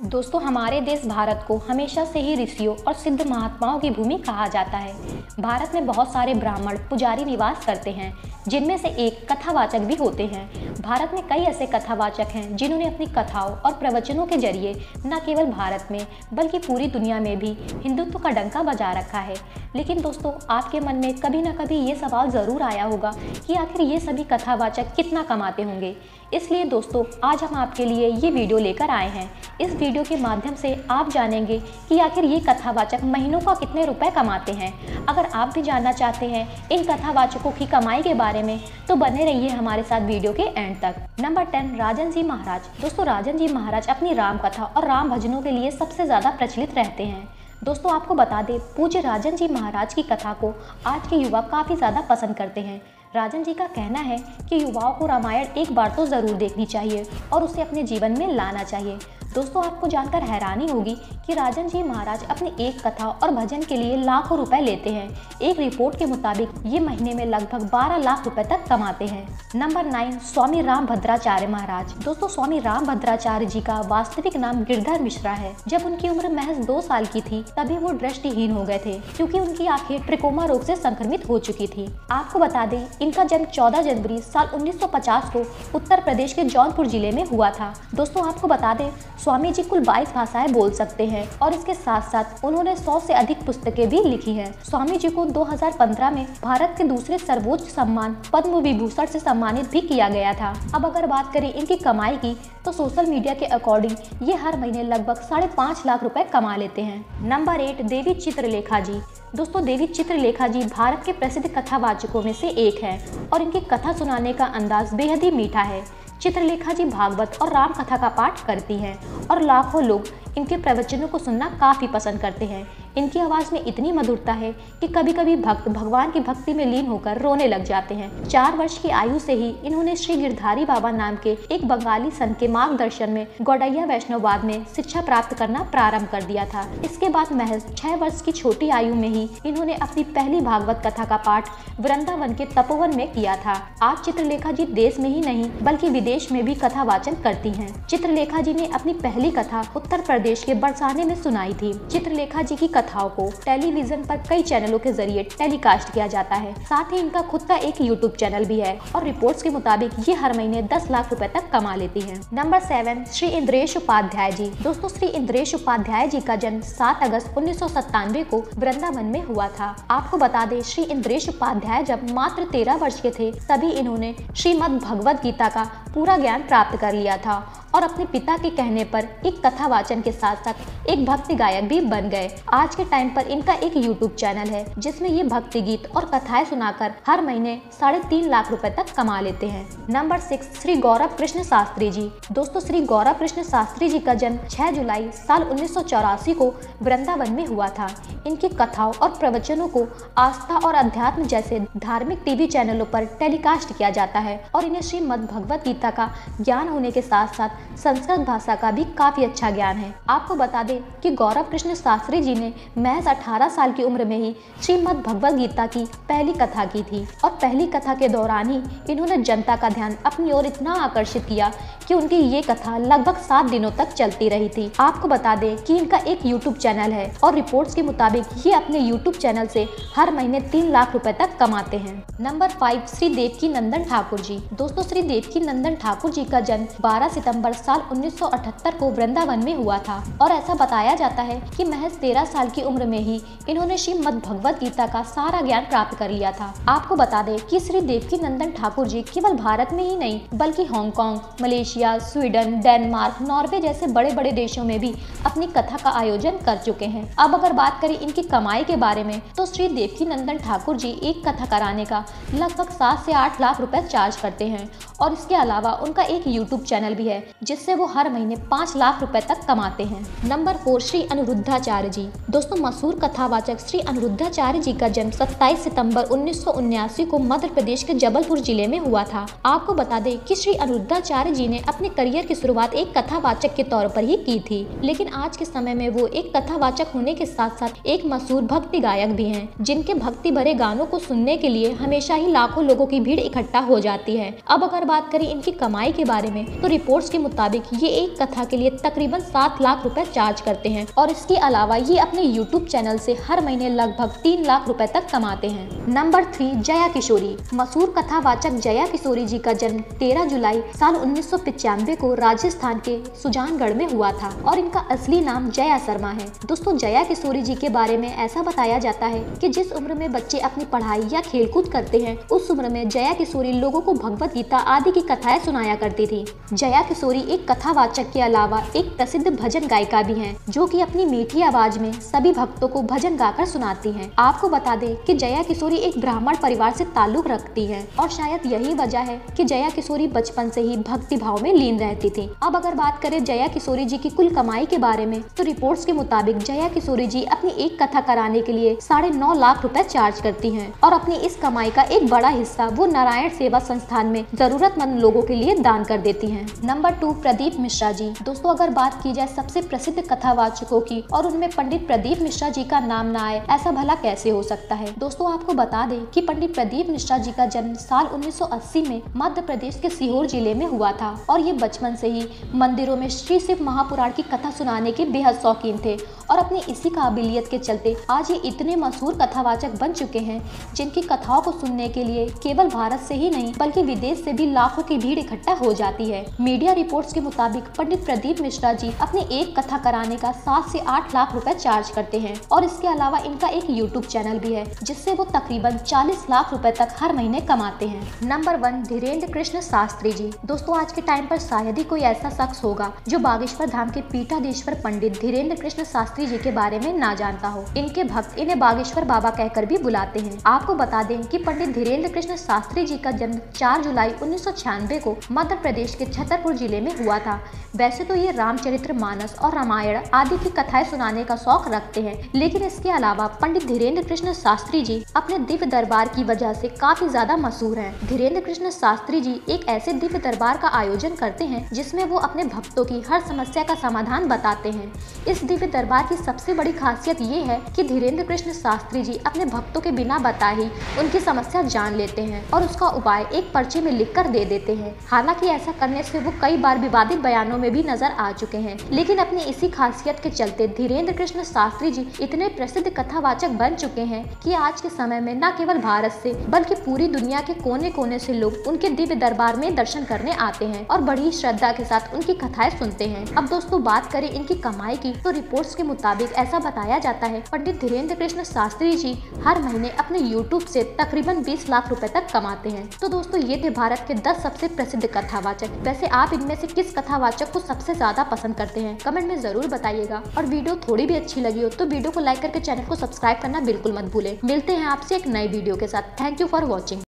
दोस्तों, हमारे देश भारत को हमेशा से ही ऋषियों और सिद्ध महात्माओं की भूमि कहा जाता है। भारत में बहुत सारे ब्राह्मण पुजारी निवास करते हैं, जिनमें से एक कथावाचक भी होते हैं। भारत में कई ऐसे कथावाचक हैं जिन्होंने अपनी कथाओं और प्रवचनों के जरिए न केवल भारत में बल्कि पूरी दुनिया में भी हिंदुत्व का डंका बजा रखा है। लेकिन दोस्तों, आपके मन में कभी न कभी ये सवाल ज़रूर आया होगा कि आखिर ये सभी कथावाचक कितना कमाते होंगे। इसलिए दोस्तों, आज हम आपके लिए ये वीडियो लेकर आए हैं। इस वीडियो के माध्यम से आप जानेंगे कि आखिर ये कथावाचक महीनों का कितने रुपए कमाते हैं। अगर आप भी जानना चाहते हैं इन कथावाचकों की कमाई के बारे में, तो बने रहिए हमारे साथ वीडियो के एंड तक। नंबर 10, राजन जी महाराज। दोस्तों, राजन जी महाराज अपनी राम कथा और राम भजनों के लिए सबसे ज़्यादा प्रचलित रहते हैं। दोस्तों, आपको बता दें, पूज्य राजन जी महाराज की कथा को आज के युवा काफ़ी ज़्यादा पसंद करते हैं। राजन जी का कहना है कि युवाओं को रामायण एक बार तो ज़रूर देखनी चाहिए और उसे अपने जीवन में लाना चाहिए। दोस्तों, आपको जानकर हैरानी होगी कि राजन जी महाराज अपनी एक कथा और भजन के लिए लाखों रुपए लेते हैं। एक रिपोर्ट के मुताबिक ये महीने में लगभग 12 लाख रुपए तक कमाते हैं। नंबर 9, स्वामी रामभद्राचार्य महाराज। दोस्तों, स्वामी रामभद्राचार्य जी का वास्तविक नाम गिरधर मिश्रा है। जब उनकी उम्र महज 2 साल की थी, तभी वो दृष्टिहीन हो गए थे, क्योंकि उनकी आंखें ट्रिकोमा रोग से संक्रमित हो चुकी थी। आपको बता दें, इनका जन्म 14 जनवरी साल 1950 को उत्तर प्रदेश के जौनपुर जिले में हुआ था। दोस्तों, आपको बता दें, स्वामी जी कुल 22 भाषाएं बोल सकते हैं और इसके साथ साथ उन्होंने 100 से अधिक पुस्तकें भी लिखी हैं। स्वामी जी को 2015 में भारत के दूसरे सर्वोच्च सम्मान पद्म विभूषण से सम्मानित भी किया गया था। अब अगर बात करें इनकी कमाई की, तो सोशल मीडिया के अकॉर्डिंग ये हर महीने लगभग 5.5 लाख रुपए कमा लेते हैं। नंबर 8, देवी चित्रलेखा जी। दोस्तों, देवी चित्रलेखा जी भारत के प्रसिद्ध कथावाचकों में से एक है और इनकी कथा सुनाने का अंदाज बेहद ही मीठा है। चित्रलेखा जी भागवत और राम कथा का पाठ करती हैं और लाखों लोग इनके प्रवचनों को सुनना काफ़ी पसंद करते हैं। इनकी आवाज़ में इतनी मधुरता है कि कभी कभी भक्त भगवान की भक्ति में लीन होकर रोने लग जाते हैं। 4 वर्ष की आयु से ही इन्होंने श्री गिरधारी बाबा नाम के एक बंगाली संत के मार्गदर्शन में गौड़ैया वैष्णववाद में शिक्षा प्राप्त करना प्रारंभ कर दिया था। इसके बाद महज 6 वर्ष की छोटी आयु में ही इन्होंने अपनी पहली भागवत कथा का पाठ वृंदावन के तपोवन में किया था। आज चित्रलेखा जी देश में ही नहीं बल्कि विदेश में भी कथा वाचन करती हैं। चित्रलेखा जी ने अपनी पहली कथा उत्तर प्रदेश के बरसाने में सुनाई थी। चित्रलेखा जी की कथाओं को टेलीविजन पर कई चैनलों के जरिए टेलीकास्ट किया जाता है। साथ ही इनका खुद का एक यूट्यूब चैनल भी है और रिपोर्ट्स के मुताबिक ये हर महीने 10 लाख रुपए तक कमा लेती हैं। नंबर 7, श्री इंद्रेश उपाध्याय जी। दोस्तों, श्री इंद्रेश उपाध्याय जी का जन्म 7 अगस्त 1997 को वृंदावन में हुआ था। आपको बता दें, श्री इंद्रेश उपाध्याय जब मात्र 13 वर्ष के थे, तभी इन्होंने श्रीमद् भगवद गीता का पूरा ज्ञान प्राप्त कर लिया था और अपने पिता के कहने पर एक कथा वाचन के साथ साथ एक भक्ति गायक भी बन गए। आज के टाइम पर इनका एक यूट्यूब चैनल है, जिसमें ये भक्ति गीत और कथाएं सुनाकर हर महीने 3.5 लाख रुपए तक कमा लेते हैं। नंबर 6, श्री गौरव कृष्ण शास्त्री जी। दोस्तों, श्री गौरव कृष्ण शास्त्री जी का जन्म 6 जुलाई साल 1984 को वृंदावन में हुआ था। इनकी कथाओं और प्रवचनों को आस्था और अध्यात्म जैसे धार्मिक टीवी चैनलों पर टेलीकास्ट किया जाता है और इन्हें श्रीमद् भगवद गीता का ज्ञान होने के साथ साथ संस्कृत भाषा का भी काफी अच्छा ज्ञान है। आपको बता दें कि गौरव कृष्ण शास्त्री जी ने महज 18 साल की उम्र में ही श्रीमद् भगवद गीता की पहली कथा की थी और पहली कथा के दौरान ही इन्होंने जनता का ध्यान अपनी ओर इतना आकर्षित किया कि उनकी ये कथा लगभग 7 दिनों तक चलती रही थी। आपको बता दें कि इनका एक यूट्यूब चैनल है और रिपोर्ट्स के मुताबिक ये अपने यूट्यूब चैनल से हर महीने 3 लाख रुपए तक कमाते हैं। नंबर 5, श्री देवकी नंदन ठाकुर जी। दोस्तों, श्री देवकी नंदन ठाकुर जी का जन्म 12 सितंबर साल 1978 को वृंदावन में हुआ था और ऐसा बताया जाता है कि महज 13 साल की उम्र में ही इन्होंने श्रीमद् भगवद गीता का सारा ज्ञान प्राप्त कर लिया था। आपको बता दें कि श्री देवकी नंदन ठाकुर जी केवल भारत में ही नहीं बल्कि Hong Kong, Malaysia, Sweden, Denmark, Norway जैसे बड़े बड़े देशों में भी अपनी कथा का आयोजन कर चुके हैं। अब अगर बात करें इनकी कमाई के बारे में, तो श्री देवकी नंदन ठाकुर जी एक कथा कराने का लगभग 7 से 8 लाख रुपए चार्ज करते हैं और इसके अलावा उनका एक यूट्यूब चैनल भी है, जिससे वो हर महीने 5 लाख रुपए तक कमाते हैं। नंबर 4, श्री अनिरुद्धाचार्य जी। दोस्तों, मशहूर कथावाचक श्री अनिरुद्धाचार्य जी का जन्म 27 सितंबर 1979 को मध्य प्रदेश के जबलपुर जिले में हुआ था। आपको बता दें कि श्री अनिरुद्धाचार्य जी ने अपने करियर की शुरुआत एक कथावाचक के तौर पर ही की थी, लेकिन आज के समय में वो एक कथावाचक होने के साथ साथ एक मशहूर भक्ति गायक भी हैं, जिनके भक्ति भरे गानों को सुनने के लिए हमेशा ही लाखों लोगों की भीड़ इकट्ठा हो जाती है। अब अगर बात करें इनकी इनकी कमाई के बारे में तो रिपोर्ट्स के मुताबिक ये एक कथा के लिए तकरीबन 7 लाख रुपए चार्ज करते हैं और इसके अलावा ये अपने यूट्यूब चैनल से हर महीने लगभग 3 लाख रुपए तक कमाते हैं। नंबर 3, जया किशोरी। मशहूर कथावाचक जया किशोरी जी का जन्म 13 जुलाई साल 1995 को राजस्थान के सुजानगढ़ में हुआ था और इनका असली नाम जया शर्मा है। दोस्तों, जया किशोरी जी के बारे में ऐसा बताया जाता है कि जिस उम्र में बच्चे अपनी पढ़ाई या खेलकूद करते हैं उस उम्र में जया किशोरी लोगों को भगवत गीता आदि की कथाएं सुनाया करती थी। जया किशोरी एक कथावाचक के अलावा एक प्रसिद्ध भजन गायिका भी हैं, जो कि अपनी मीठी आवाज में सभी भक्तों को भजन गाकर सुनाती हैं। आपको बता दें कि जया किशोरी एक ब्राह्मण परिवार से ताल्लुक रखती है और शायद यही वजह है कि जया किशोरी बचपन से ही भक्ति भाव में लीन रहती थी। अब अगर बात करें जया किशोरी जी की कुल कमाई के बारे में तो रिपोर्ट्स के मुताबिक जया किशोरी जी अपनी एक कथा कराने के लिए 9.5 लाख रुपए चार्ज करती हैं और अपनी इस कमाई का एक बड़ा हिस्सा वो नारायण सेवा संस्थान में जरूरतमंद लोगों के लिए दान कर देती हैं। नंबर 2, प्रदीप मिश्रा जी। दोस्तों, अगर बात की जाए सबसे प्रसिद्ध कथावाचकों की और उनमें पंडित प्रदीप मिश्रा जी का नाम ना आए, ऐसा भला कैसे हो सकता है। दोस्तों, आपको बता दें कि पंडित प्रदीप मिश्रा जी का जन्म साल 1980 में मध्य प्रदेश के सीहोर जिले में हुआ था और ये बचपन से ही मंदिरों में श्री शिव महापुराण की कथा सुनाने के बेहद शौकीन थे और अपनी इसी काबिलियत के चलते आज ये इतने मशहूर कथावाचक बन चुके हैं जिनकी कथाओं को सुनने के लिए केवल भारत से ही नहीं बल्कि विदेश से भी लाखों की भीड़ इकट्ठा हो जाती है। मीडिया रिपोर्ट्स के मुताबिक पंडित प्रदीप मिश्रा जी अपने एक कथा कराने का 7 से 8 लाख रुपए चार्ज करते हैं और इसके अलावा इनका एक यूट्यूब चैनल भी है जिससे वो तकरीबन 40 लाख रुपए तक हर महीने कमाते हैं। नंबर 1, धीरेन्द्र कृष्ण शास्त्री जी। दोस्तों, आज के टाइम पर शायद ही कोई ऐसा शख्स होगा जो बागेश्वर धाम के पीठाधीश्वर पंडित धीरेन्द्र कृष्ण शास्त्री जी के बारे में ना जानता हो। इनके भक्त इन्हें बागेश्वर बाबा कहकर भी बुलाते हैं। आपको बता दें कि पंडित धीरेन्द्र कृष्ण शास्त्री जी का जन्म 4 जुलाई 1996 को मध्य प्रदेश के छतरपुर जिले में हुआ था। वैसे तो ये रामचरितमानस और रामायण आदि की कथाएं सुनाने का शौक रखते हैं, लेकिन इसके अलावा पंडित धीरेन्द्र कृष्ण शास्त्री जी अपने दिव्य दरबार की वजह से काफी ज्यादा मशहूर हैं। धीरेन्द्र कृष्ण शास्त्री जी एक ऐसे दिव्य दरबार का आयोजन करते हैं जिसमें वो अपने भक्तों की हर समस्या का समाधान बताते हैं। इस दिव्य दरबार की सबसे बड़ी खासियत ये है कि धीरेन्द्र कृष्ण शास्त्री जी अपने भक्तों के बिना बताए ही उनकी समस्या जान लेते हैं और उसका उपाय एक पर्चे में लिखकर दे देते हैं। हालांकि ऐसा करने से वो कई बार विवादित बयानों में भी नजर आ चुके हैं, लेकिन अपनी इसी खासियत के चलते धीरेन्द्र कृष्ण शास्त्री जी इतने प्रसिद्ध कथावाचक बन चुके हैं कि आज के समय में न केवल भारत से बल्कि पूरी दुनिया के कोने कोने से लोग उनके दिव्य दरबार में दर्शन करने आते हैं और बड़ी श्रद्धा के साथ उनकी कथाएं सुनते हैं। अब दोस्तों, बात करें इनकी कमाई की तो रिपोर्ट्स के मुताबिक ऐसा बताया जाता है पंडित धीरेन्द्र कृष्ण शास्त्री जी हर महीने अपने यूट्यूब से तकरीबन 20 लाख रुपए तक कमाते हैं। तो दोस्तों, ये थे भारत के 10 सबसे प्रसिद्ध कथावाचक। वैसे आप इनमें से किस कथावाचक को सबसे ज्यादा पसंद करते हैं, कमेंट में जरूर बताइएगा। और वीडियो थोड़ी भी अच्छी लगी हो तो वीडियो को लाइक करके चैनल को सब्सक्राइब करना बिल्कुल मत भूलें। मिलते हैं आपसे एक नई वीडियो के साथ। Thank you for watching.